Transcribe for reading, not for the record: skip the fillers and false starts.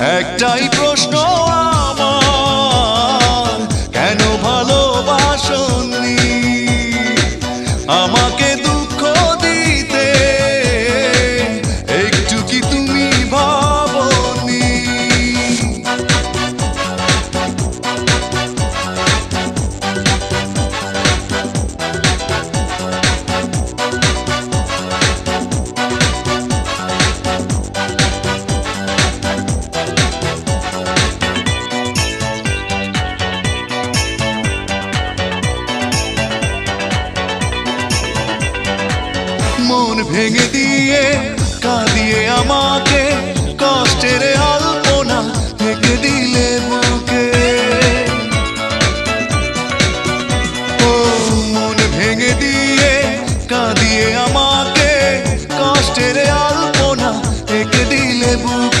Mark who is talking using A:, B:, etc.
A: একটাই প্রশ্ন আমার, কেন ভালোবাসনি আমাকে দুঃখ দিতে? একটু কি তুমি ভাবনি? মন ভেঙে দিয়ে